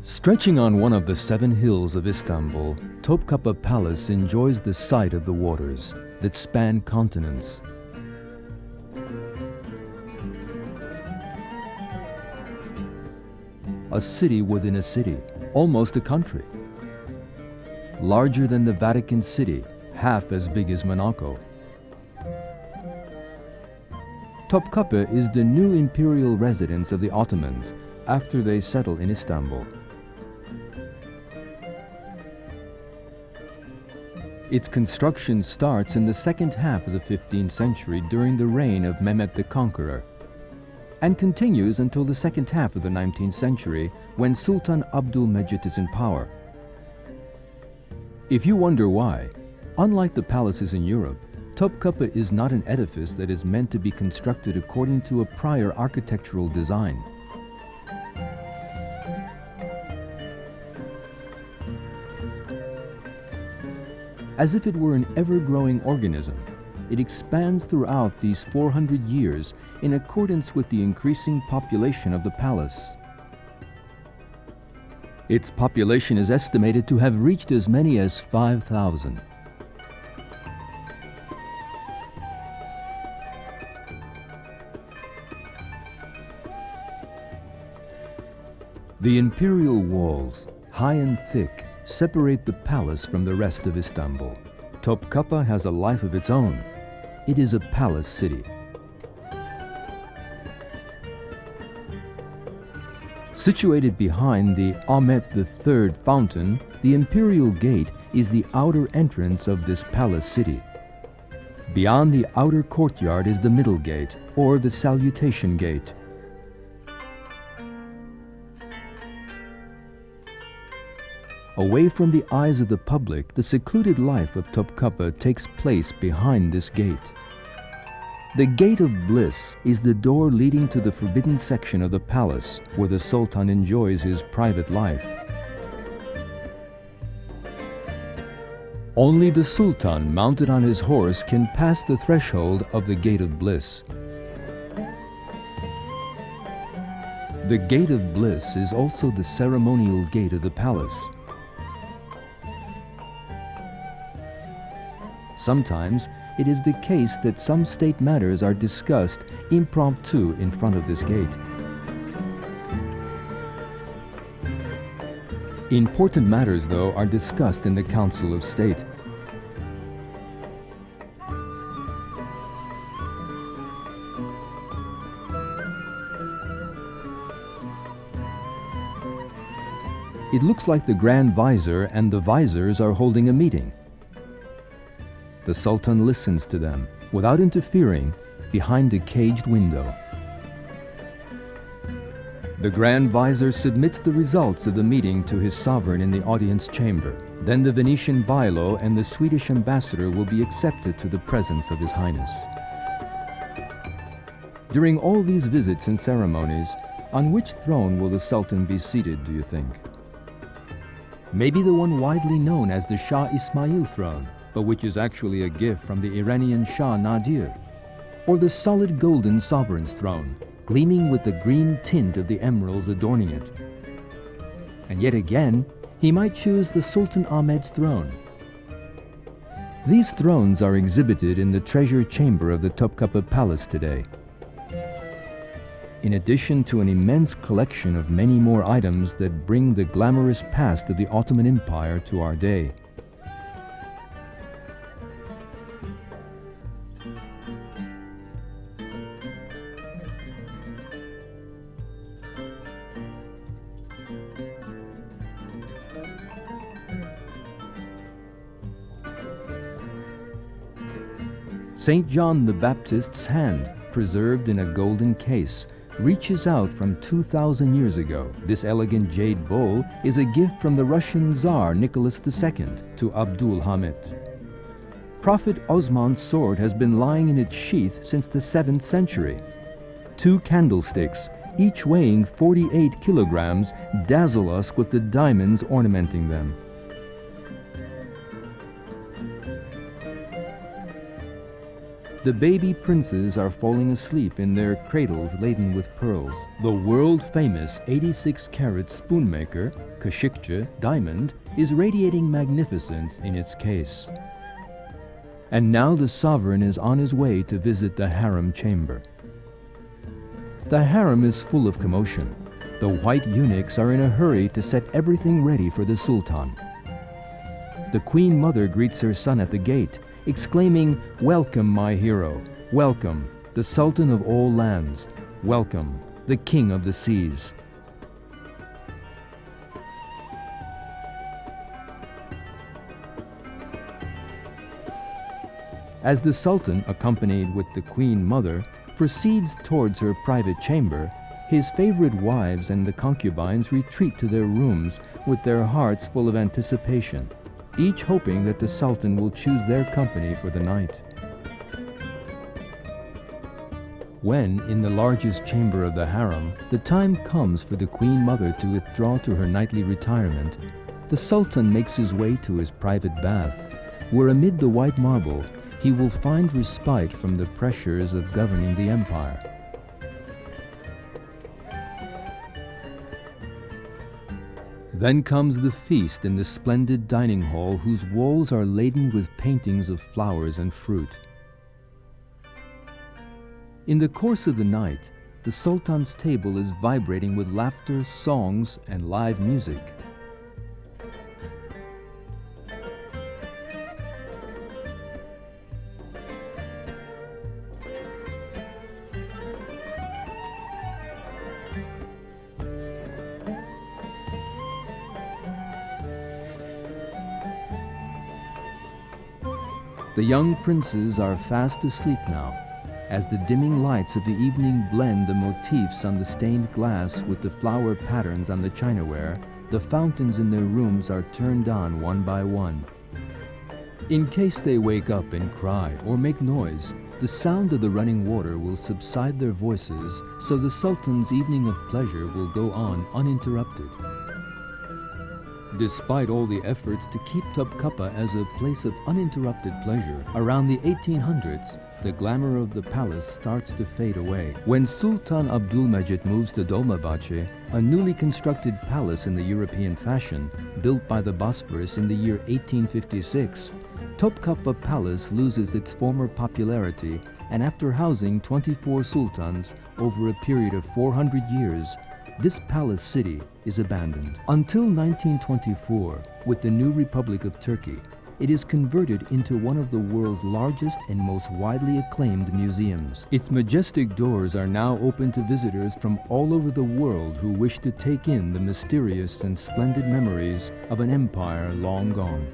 Stretching on one of the 7 hills of Istanbul, Topkapı Palace enjoys the sight of the waters that span continents. A city within a city, almost a country. Larger than the Vatican City, half as big as Monaco. Topkapı is the new imperial residence of the Ottomans after they settle in Istanbul. Its construction starts in the second half of the 15th century during the reign of Mehmed the Conqueror, and continues until the second half of the 19th century when Sultan Abdülmecit is in power. If you wonder why, unlike the palaces in Europe, Topkapı is not an edifice that is meant to be constructed according to a prior architectural design. As if it were an ever-growing organism, it expands throughout these 400 years in accordance with the increasing population of the palace. Its population is estimated to have reached as many as 5,000. The imperial walls, high and thick, separate the palace from the rest of Istanbul. Topkapı has a life of its own. It is a palace city. Situated behind the Ahmet III fountain, the Imperial Gate is the outer entrance of this palace city. Beyond the outer courtyard is the Middle Gate, or the Salutation Gate. Away from the eyes of the public, the secluded life of Topkapı takes place behind this gate. The Gate of Bliss is the door leading to the forbidden section of the palace where the Sultan enjoys his private life. Only the Sultan, mounted on his horse, can pass the threshold of the Gate of Bliss. The Gate of Bliss is also the ceremonial gate of the palace. Sometimes, it is the case that some state matters are discussed impromptu in front of this gate. Important matters, though, are discussed in the Council of State. It looks like the Grand Vizier and the Viziers are holding a meeting. The Sultan listens to them, without interfering, behind a caged window. The Grand Vizier submits the results of the meeting to his sovereign in the audience chamber. Then the Venetian bailo and the Swedish ambassador will be accepted to the presence of His Highness. During all these visits and ceremonies, on which throne will the Sultan be seated, do you think? Maybe the one widely known as the Shah Ismail throne, but which is actually a gift from the Iranian Shah Nadir, or the solid golden sovereign's throne, gleaming with the green tint of the emeralds adorning it. And yet again, he might choose the Sultan Ahmed's throne. These thrones are exhibited in the treasure chamber of the Topkapı Palace today. In addition to an immense collection of many more items that bring the glamorous past of the Ottoman Empire to our day. St. John the Baptist's hand, preserved in a golden case, reaches out from 2,000 years ago. This elegant jade bowl is a gift from the Russian Tsar Nicholas II to Abdul Hamid. Prophet Osman's sword has been lying in its sheath since the 7th century. 2 candlesticks, each weighing 48 kilograms, dazzle us with the diamonds ornamenting them. The baby princes are falling asleep in their cradles laden with pearls. The world-famous 86-carat spoonmaker, Kaşıkçı diamond, is radiating magnificence in its case. And now the sovereign is on his way to visit the harem chamber. The harem is full of commotion. The white eunuchs are in a hurry to set everything ready for the sultan. The queen mother greets her son at the gate, exclaiming, "Welcome, my hero! Welcome, the sultan of all lands! Welcome, the king of the seas!" As the sultan, accompanied with the queen mother, proceeds towards her private chamber, his favorite wives and the concubines retreat to their rooms with their hearts full of anticipation, each hoping that the sultan will choose their company for the night. When, in the largest chamber of the harem, the time comes for the queen mother to withdraw to her nightly retirement, the sultan makes his way to his private bath, where amid the white marble he will find respite from the pressures of governing the empire. Then comes the feast in the splendid dining hall, whose walls are laden with paintings of flowers and fruit. In the course of the night, the sultan's table is vibrating with laughter, songs, and live music. The young princes are fast asleep now, as the dimming lights of the evening blend the motifs on the stained glass with the flower patterns on the chinaware. The fountains in their rooms are turned on one by one. In case they wake up and cry or make noise, the sound of the running water will subside their voices, so the sultan's evening of pleasure will go on uninterrupted. Despite all the efforts to keep Topkapı as a place of uninterrupted pleasure, around the 1800s, the glamour of the palace starts to fade away. When Sultan Abdülmecit moves to Dolmabahce, a newly constructed palace in the European fashion, built by the Bosphorus in the year 1856, Topkapı Palace loses its former popularity, and after housing 24 sultans over a period of 400 years, this palace city is abandoned. Until 1924, with the new Republic of Turkey, it is converted into one of the world's largest and most widely acclaimed museums. Its majestic doors are now open to visitors from all over the world who wish to take in the mysterious and splendid memories of an empire long gone.